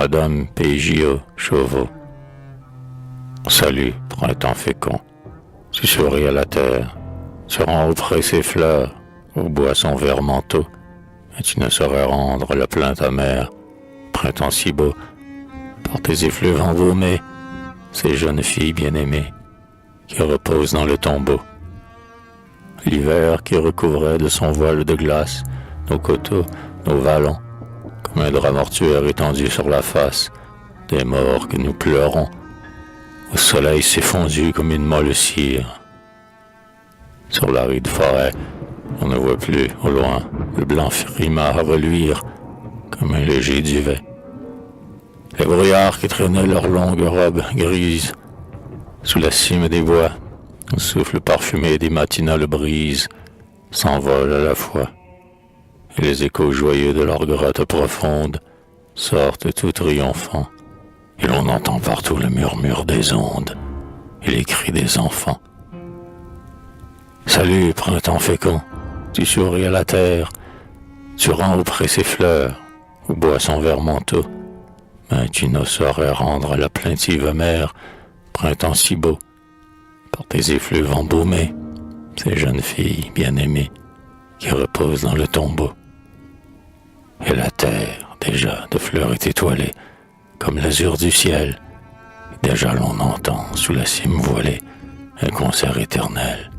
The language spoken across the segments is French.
Sodome, PJO, chauveau. Salut, printemps fécond, tu souris à la terre, tu rends au pré ses fleurs, au bois son vert manteau, et tu ne saurais rendre la plainte amère, printemps si beau, par tes effluves embaumés, ces jeunes filles bien-aimées, qui reposent dans le tombeau. L'hiver qui recouvrait de son voile de glace nos coteaux, nos vallons, comme un drap mortuaire étendu sur la face des morts que nous pleurons. Au soleil s'est fondu comme une molle cire. Sur l'aride forêt, on ne voit plus, au loin, le blanc frimard reluire comme un léger duvet. Les brouillards qui traînaient leurs longues robes grises sous la cime des bois, au souffle parfumé des matinales brises, s'envolent à la fois. Et les échos joyeux de leurs grottes profondes sortent tout triomphants. Et l'on entend partout le murmure des ondes et les cris des enfants. Salut, printemps fécond, tu souris à la terre, tu rends au pré ses fleurs, au bois son vert manteau, mais tu ne saurais rendre la plaintive mère, printemps si beau, par tes effluves embaumés, ces jeunes filles bien-aimées qui reposent dans le tombeau. Et la terre, déjà de fleurs est étoilée, comme l'azur du ciel, déjà l'on entend sous la cime voilée un concert éternel.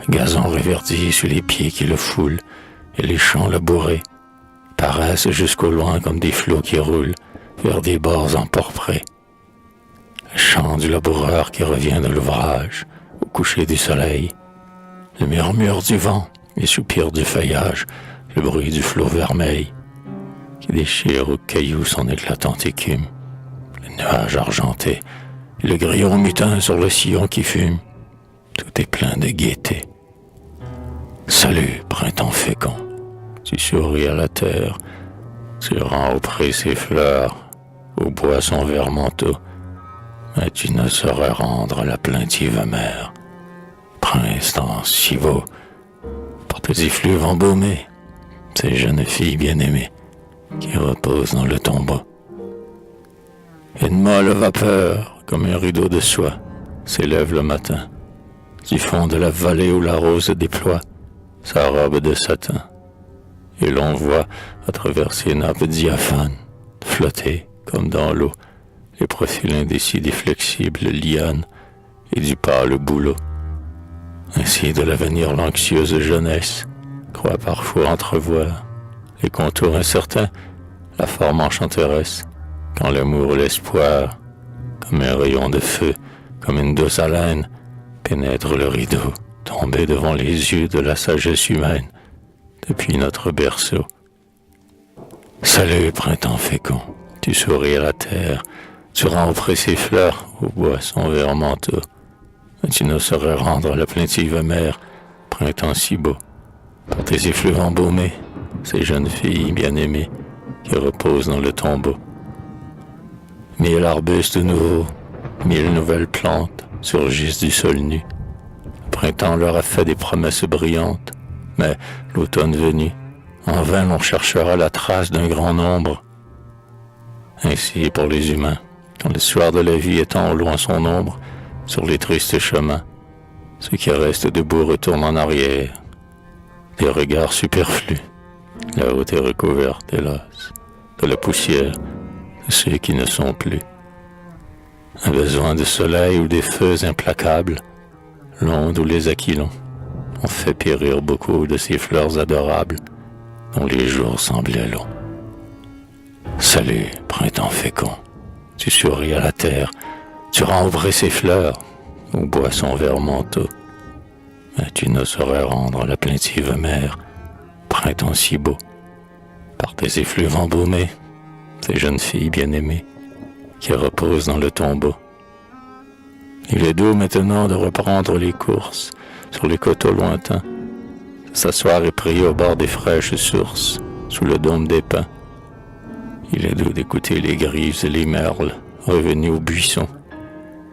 Le gazon reverdit sous les pieds qui le foulent, et les champs labourés paraissent jusqu'au loin comme des flots qui roulent vers des bords emporprés. Le chant du laboureur qui revient de l'ouvrage au coucher du soleil, le murmure du vent, les soupirs du feuillage, le bruit du flot vermeil qui déchire aux cailloux son éclatante écume, le nuage argenté, et le grillon mutin sur le sillon qui fume, tout est plein de gaieté. Salut, printemps fécond, tu souris à la terre, tu rends au pré ses fleurs, au bois son vert manteau, mais tu ne saurais rendre la plaintive mère, printemps si beau, par tes effluves embaumés, ces jeunes filles bien-aimées qui reposent dans le tombeau. Une molle vapeur, comme un rideau de soie, s'élève le matin, du fond de la vallée où la rose déploie sa robe de satin, et l'on voit, à travers ses nappes diaphanes, flotter, comme dans l'eau, les profils indécis des flexibles lianes et du pâle bouleau. Ainsi de l'avenir l'anxieuse jeunesse croit parfois entrevoir les contours incertains, la forme enchanteresse, quand l'amour ou l'espoir, comme un rayon de feu, comme une douce haleine, pénètre le rideau, tombé devant les yeux de la sagesse humaine, depuis notre berceau. Salut, printemps fécond, tu souris à la terre, tu rends au pré ses fleurs, au bois son vert manteau, mais tu ne saurais rendre la plaintive mère, printemps si beau, par tes effluves embaumés, ces jeunes filles bien-aimées qui reposent dans le tombeau. 1000 arbustes nouveaux, 1000 nouvelles plantes surgissent du sol nu. Le printemps leur a fait des promesses brillantes, mais l'automne venu, en vain l'on cherchera la trace d'un grand nombre. Ainsi pour les humains, quand le soir de la vie étend au loin son ombre sur les tristes chemins, ceux qui restent debout retournent en arrière, des regards superflus. La route est recouverte, hélas, de la poussière de ceux qui ne sont plus. Un besoin de soleil ou des feux implacables, l'onde ou les aquilons, ont fait périr beaucoup de ces fleurs adorables dont les jours semblaient longs. Salut, printemps fécond, tu souris à la terre, tu rends au pré ses fleurs, au bois son vert manteau, mais tu ne saurais rendre la plaintive mère, printemps si beau, par tes effluves embaumés, ces jeunes filles bien-aimées qui reposent dans le tombeau. Il est doux maintenant de reprendre les courses sur les coteaux lointains, de s'asseoir et prier au bord des fraîches sources, sous le dôme des pins. Il est doux d'écouter les grives et les merles revenus au buisson,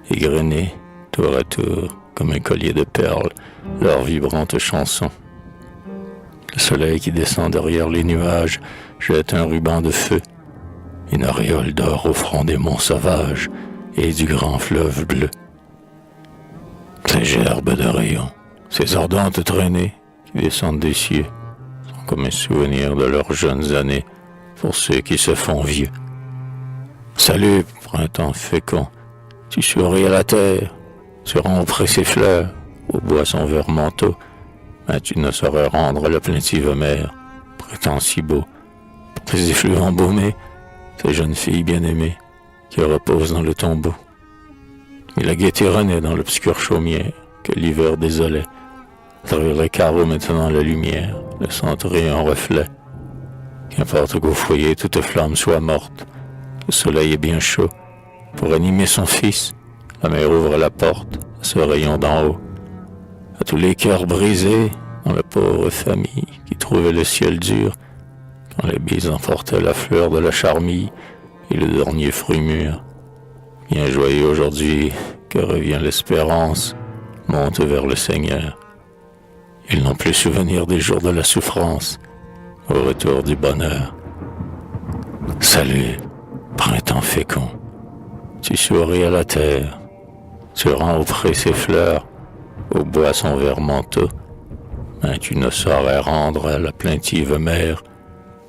égrener tour à tour comme un collier de perles leurs vibrantes chansons. Le soleil qui descend derrière les nuages jette un ruban de feu, une auréole d'or au front des monts sauvages et du grand fleuve bleu. Ces gerbes de rayons, ces ardentes traînées qui descendent des cieux, sont comme un souvenir de leurs jeunes années pour ceux qui se font vieux. Salut, printemps fécond, tu souris à la terre, tu romprais ses fleurs, au bois son vert manteau, mais tu ne saurais rendre la plaintive mère, printemps si beau, pour tes effluves embaumés, ces jeunes filles bien-aimées, qui reposent dans le tombeau. Et la gaieté renaît dans l'obscure chaumière, que l'hiver désolait, à travers les carreaux maintenant la lumière, laissant un reflet. Qu'importe qu'au foyer toute flamme soit morte, le soleil est bien chaud, pour animer son fils, la mère ouvre la porte à ce rayon d'en haut. À tous les cœurs brisés, dans la pauvre famille qui trouvait le ciel dur, quand les bises emportaient la fleur de la charmille et le dernier fruit mûr. Bien joyeux aujourd'hui que revient l'espérance, monte vers le Seigneur. Ils n'ont plus souvenir des jours de la souffrance, au retour du bonheur. Salut, printemps fécond, tu souris à la terre, tu rends au pré ses fleurs, au bois son vert manteau, mais tu ne saurais rendre à la plaintive mère,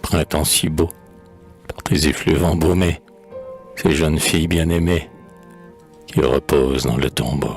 printemps si beau, par tes effluves embaumés, ces jeunes filles bien-aimées, qui reposent dans le tombeau.